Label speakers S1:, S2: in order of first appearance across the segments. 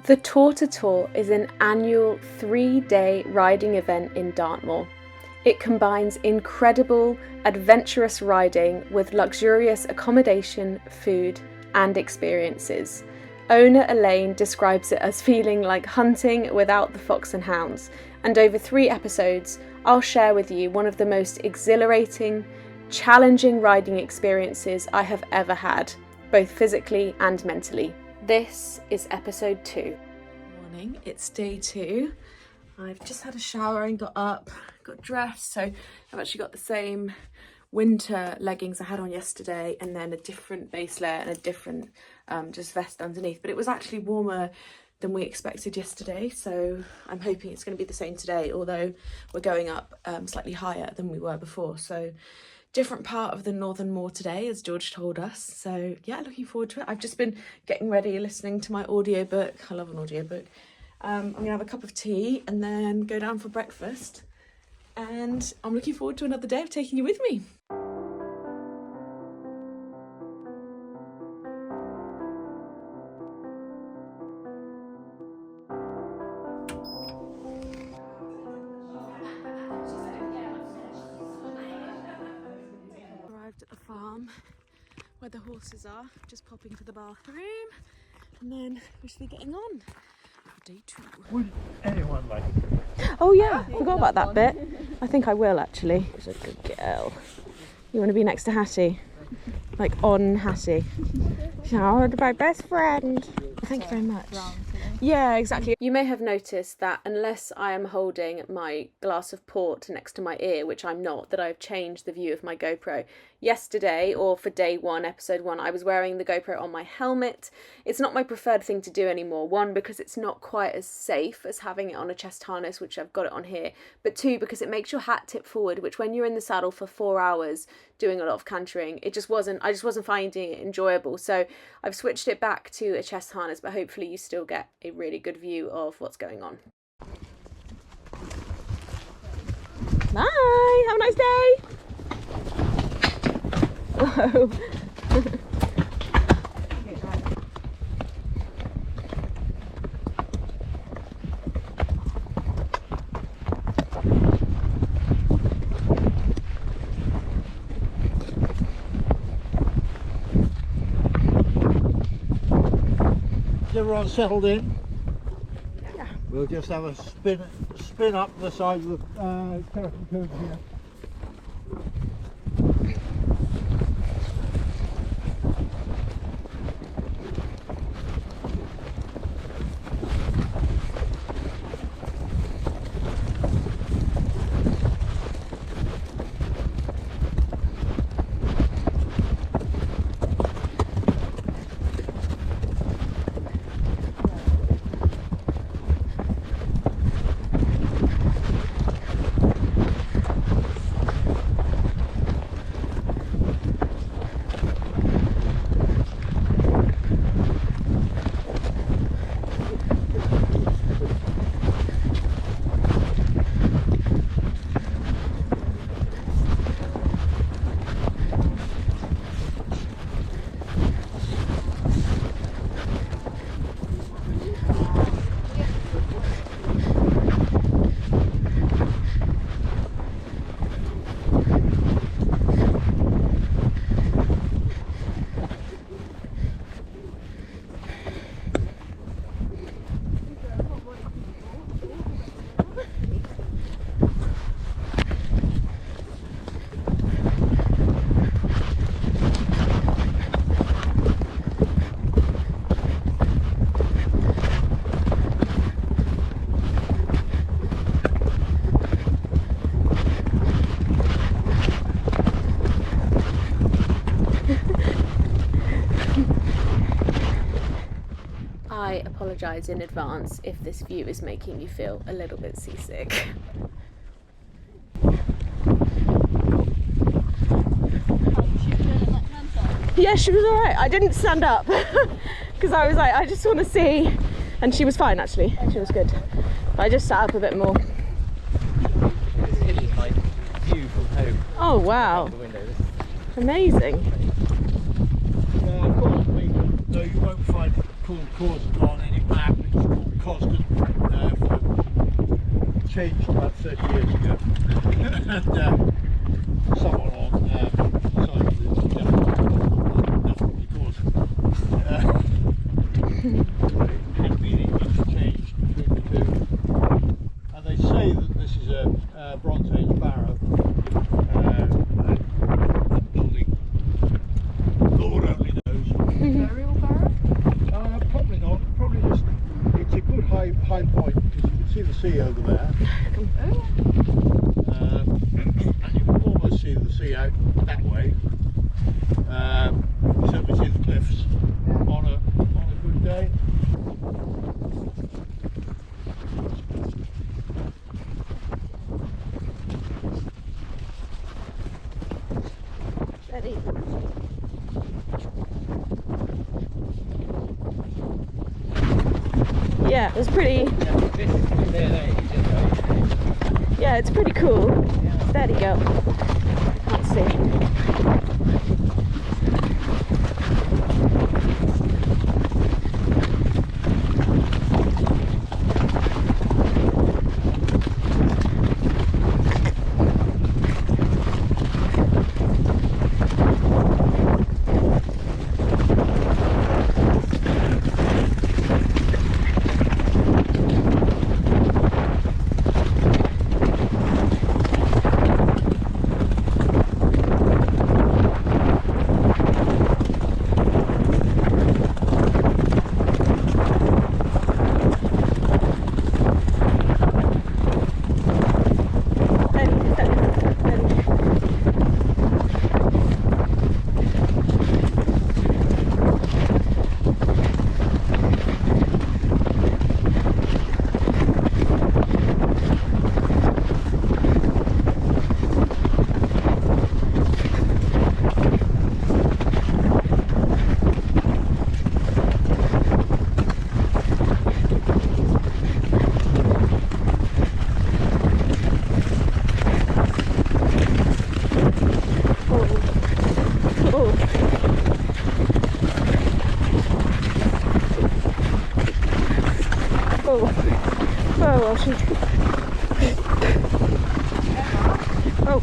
S1: The Tor To Tor is an annual 3-day riding event in Dartmoor. It combines incredible, adventurous riding with luxurious accommodation, food, and experiences. Owner Elaine describes it as feeling like hunting without the fox and hounds, and over 3 episodes, I'll share with you one of the most exhilarating, challenging riding experiences I have ever had, both physically and mentally. This is episode 2. Morning, it's day 2. I've just had a shower and got up, got dressed, so I've actually got the same winter leggings I had on yesterday and then a different base layer and a different just vest underneath. But it was actually warmer than we expected yesterday, so I'm hoping it's going to be the same today, although we're going up slightly higher than we were before. So different part of the Northern Moor today, as George told us. So yeah, looking forward to it. I've just been getting ready, listening to my audiobook. I love an audiobook. I'm gonna have a cup of tea and then go down for breakfast. And I'm looking forward to another day of taking you with me. At the farm where the horses are, just popping to the bathroom, and then we should be getting on for day 2.
S2: Would anyone like it?
S1: Oh yeah, forgot about that bit. I think I will actually. She's a good girl. You want to be next to Hattie? Like on Hattie? Oh, my best friend. Thank you very much. Yeah, exactly. You may have noticed that unless I am holding my glass of port next to my ear, which I'm not, that I've changed the view of my GoPro. Yesterday, or for day 1, episode 1, I was wearing the GoPro on my helmet. It's not my preferred thing to do anymore. 1, because it's not quite as safe as having it on a chest harness, which I've got it on here. But 2, because it makes your hat tip forward, which when you're in the saddle for 4 hours doing a lot of cantering, I just wasn't finding it enjoyable. So I've switched it back to a chest harness, but hopefully you still get a really good view of what's going on. Bye! Have a nice day! Whoa.
S2: Is everyone settled in?
S1: Yeah.
S2: We'll just have a spin up the side of the curtain curve here.
S1: I apologise in advance if this view is making you feel a little bit seasick. Yeah, she was alright. I didn't stand up because I was like, I just want to see. And she was fine actually, she was good. But I just sat up a bit more.
S3: This is my view from home.
S1: Oh wow.
S3: The window.
S1: Amazing.
S2: Of course, so you won't find it called course on any map. It's called changed about 30 years ago. And someone on decided it was definitely because it had been changed between the two. And they say that this is a Bronze Age barrow. That building, Lord only knows.
S4: Burial barrow?
S2: Probably not. Probably just, it's a good high point because you can see the sea over there. And you can almost see the sea out that way. You certainly see the cliffs on a good day.
S1: Ready? Yeah, it was pretty. Yeah, it's pretty cool. Steady, go. Can't see. Oh, shoot. Oh.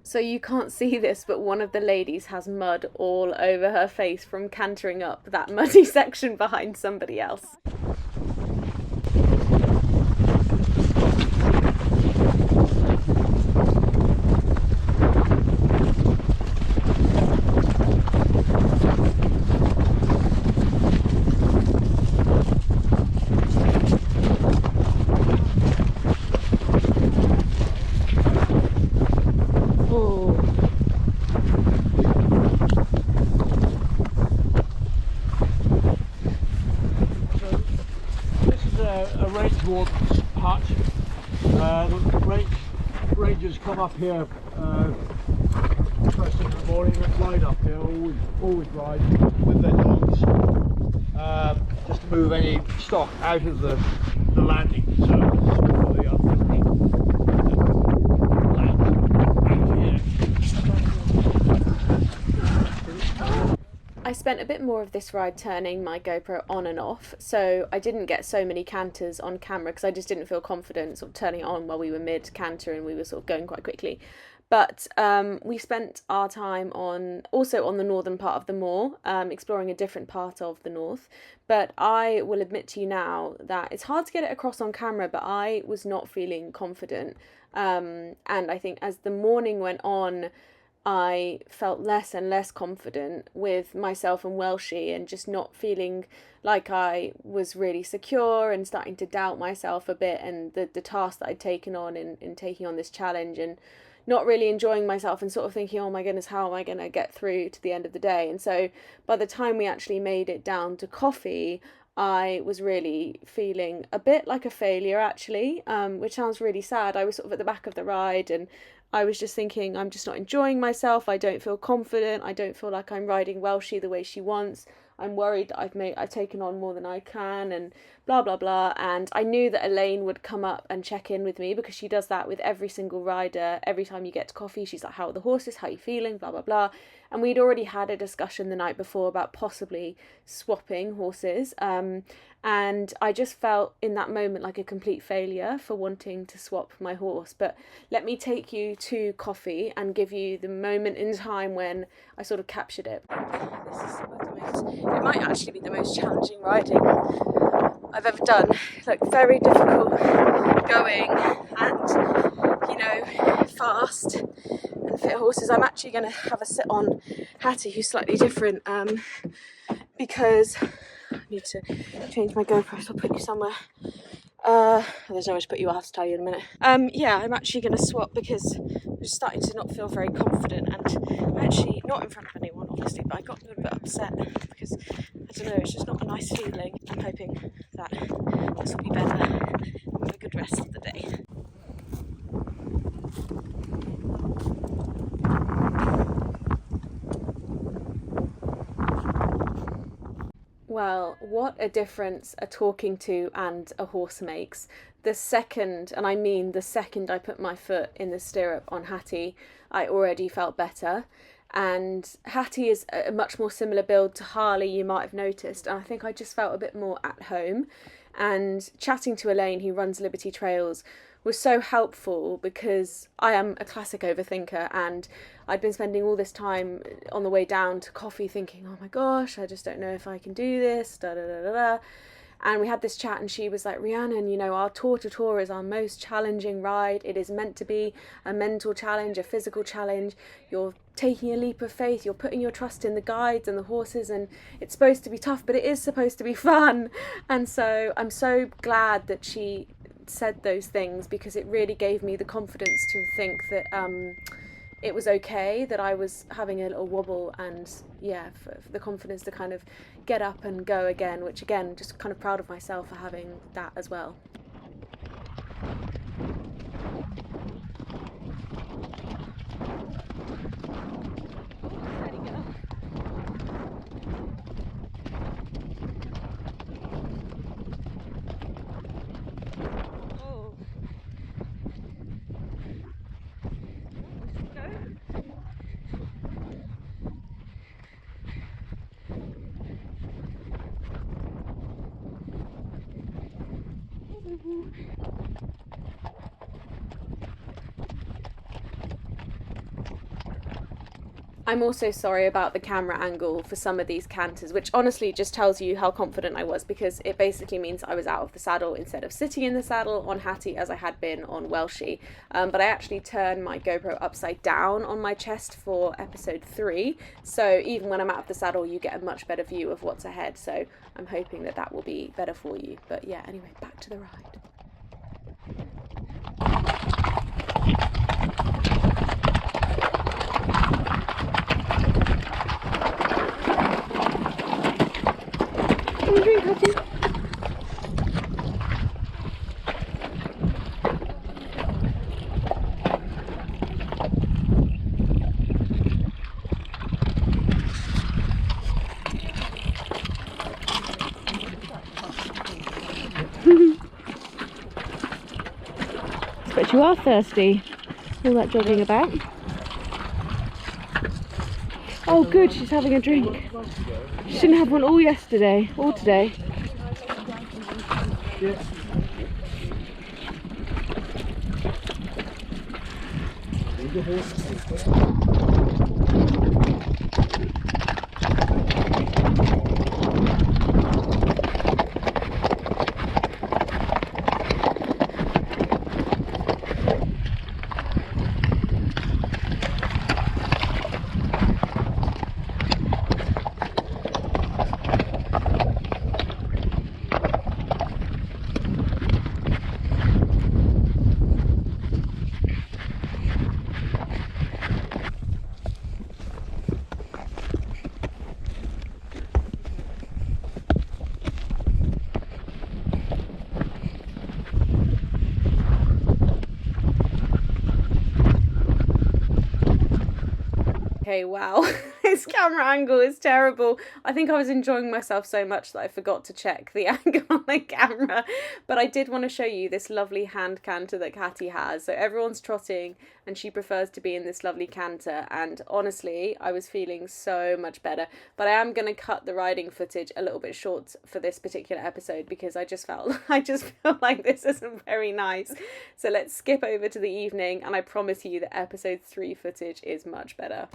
S1: So you can't see this, but one of the ladies has mud all over her face from cantering up that muddy section behind somebody else.
S2: Warden's hut. The rangers come up here first thing in the morning and ride up here, always ride with their dogs, just to move any stock out of the landing zones for the unfinished land out here.
S1: I spent a bit more of this ride turning my GoPro on and off, so I didn't get so many canters on camera because I just didn't feel confident sort of turning it on while we were mid-canter and we were sort of going quite quickly. But we spent our time also on the northern part of the moor, exploring a different part of the north. But I will admit to you now that it's hard to get it across on camera, but I was not feeling confident. And I think as the morning went on, I felt less and less confident with myself and Welshie, and just not feeling like I was really secure, and starting to doubt myself a bit and the task that I'd taken on in taking on this challenge, and not really enjoying myself and sort of thinking, oh my goodness, how am I going to get through to the end of the day? And so by the time we actually made it down to coffee, I was really feeling a bit like a failure actually, which sounds really sad. I was sort of at the back of the ride and I was just thinking, I'm just not enjoying myself. I don't feel confident. I don't feel like I'm riding Welshie the way she wants. I'm worried that I've taken on more than I can, and blah blah blah. And I knew that Elaine would come up and check in with me, because she does that with every single rider. Every time you get to coffee, she's like, how are the horses, how are you feeling, blah blah blah. And we'd already had a discussion the night before about possibly swapping horses, and I just felt in that moment like a complete failure for wanting to swap my horse. But let me take you to coffee and give you the moment in time when I sort of captured it. This is it might actually be the most challenging riding I've ever done. Like, very difficult going, and you know, fast and fit horses. I'm actually going to have a sit on Hattie, who's slightly different, because I need to change my GoPro, so I'll put you somewhere. There's nowhere to put you, I'll have to tell you in a minute. Yeah, I'm actually going to swap because I'm just starting to not feel very confident, and actually not in front of anyone obviously, but I got a little bit upset because, I don't know, it's just not a nice feeling. I'm hoping that this will be better and have a good rest of the day. Well, what a difference a talking to and a horse makes. The second, and I mean the second I put my foot in the stirrup on Hattie, I already felt better. And Hattie is a much more similar build to Harley, you might have noticed, and I think I just felt a bit more at home. And chatting to Elaine, who runs Liberty Trails, was so helpful, because I am a classic overthinker, and I'd been spending all this time on the way down to coffee thinking, oh my gosh, I just don't know if I can do this, da da da da da. And we had this chat, and she was like, Rhiannon, you know, our Tor To Tor is our most challenging ride. It is meant to be a mental challenge, a physical challenge. You're taking a leap of faith, you're putting your trust in the guides and the horses, and it's supposed to be tough, but it is supposed to be fun. And so I'm so glad that she said those things, because it really gave me the confidence to think that it was okay, that I was having a little wobble, and yeah, for the confidence to kind of get up and go again, which again, just kind of proud of myself for having that as well. I'm also sorry about the camera angle for some of these canters, which honestly just tells you how confident I was, because it basically means I was out of the saddle instead of sitting in the saddle on Hattie as I had been on Welshie. But I actually turned my GoPro upside down on my chest for episode 3, so even when I'm out of the saddle you get a much better view of what's ahead, so I'm hoping that that will be better for you. But yeah, anyway, back to the ride. Drink, Hattie. But you are thirsty. All that jogging about. Oh good, she's having a drink. She didn't have one all yesterday, all today.
S2: Yeah.
S1: Okay, wow. This camera angle is terrible. I think I was enjoying myself so much that I forgot to check the angle on the camera. But I did want to show you this lovely hand canter that Catty has. So everyone's trotting and she prefers to be in this lovely canter. And honestly, I was feeling so much better. But I am going to cut the riding footage a little bit short for this particular episode because I just feel like this isn't very nice. So let's skip over to the evening and I promise you that episode 3 footage is much better.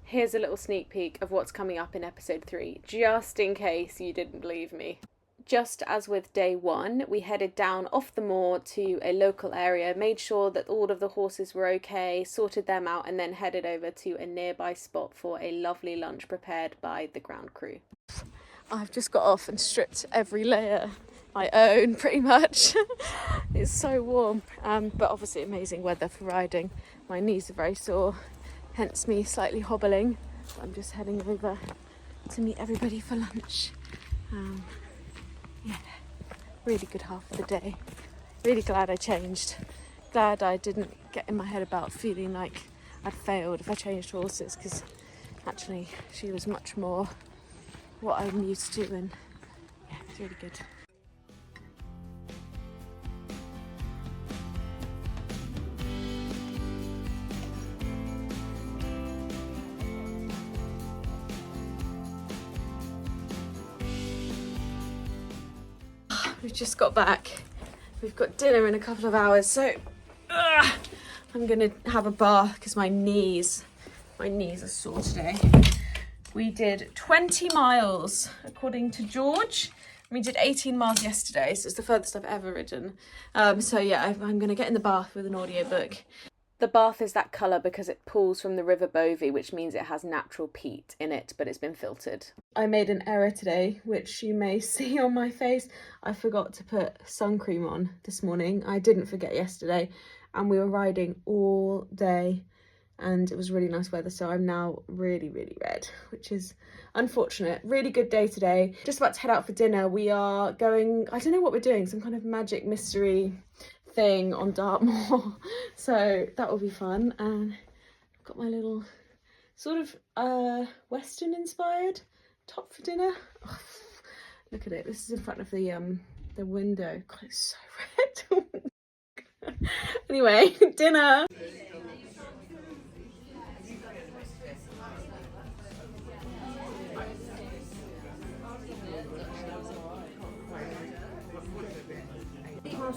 S1: Here's a little sneak peek of what's coming up in episode 3, just in case you didn't believe me. Just as with day 1, we headed down off the moor to a local area, made sure that all of the horses were okay, sorted them out, and then headed over to a nearby spot for a lovely lunch prepared by the ground crew. I've just got off and stripped every layer I own, pretty much. It's so warm, but obviously amazing weather for riding. My knees are very sore, hence me slightly hobbling. So I'm just heading over to meet everybody for lunch. Yeah, really good half of the day. Really glad I changed. Glad I didn't get in my head about feeling like I'd failed if I changed horses, because actually she was much more what I'm used to, and yeah, it's really good. We've just got back. We've got dinner in a couple of hours, so I'm gonna have a bath because my knees are sore today. We did 20 miles according to George. We did 18 miles yesterday, so it's the furthest I've ever ridden. So yeah, I'm gonna get in the bath with an audiobook. The bath is that colour because it pools from the River Bovey, which means it has natural peat in it, but it's been filtered. I made an error today, which you may see on my face. I forgot to put sun cream on this morning. I didn't forget yesterday, and we were riding all day, and it was really nice weather, so I'm now really, really red, which is unfortunate. Really good day today. Just about to head out for dinner. We are going, I don't know what we're doing, some kind of magic mystery thing on Dartmoor, so that will be fun. And I've got my little sort of Western inspired top for dinner. Oh, look at it, this is in front of the window. God, it's so red. Anyway, dinner.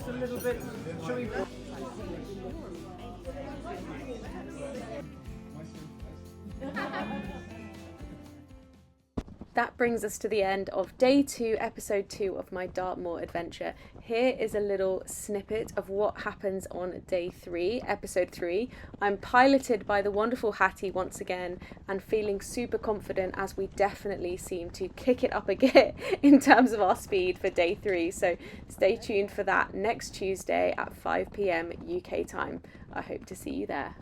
S2: A little bit. Shall we?
S1: That brings us to the end of day 2, episode 2 of my Dartmoor adventure. Here is a little snippet of what happens on day 3, episode 3. I'm piloted by the wonderful Hattie once again and feeling super confident as we definitely seem to kick it up a gear in terms of our speed for day 3. So stay tuned for that next Tuesday at 5 PM UK time. I hope to see you there.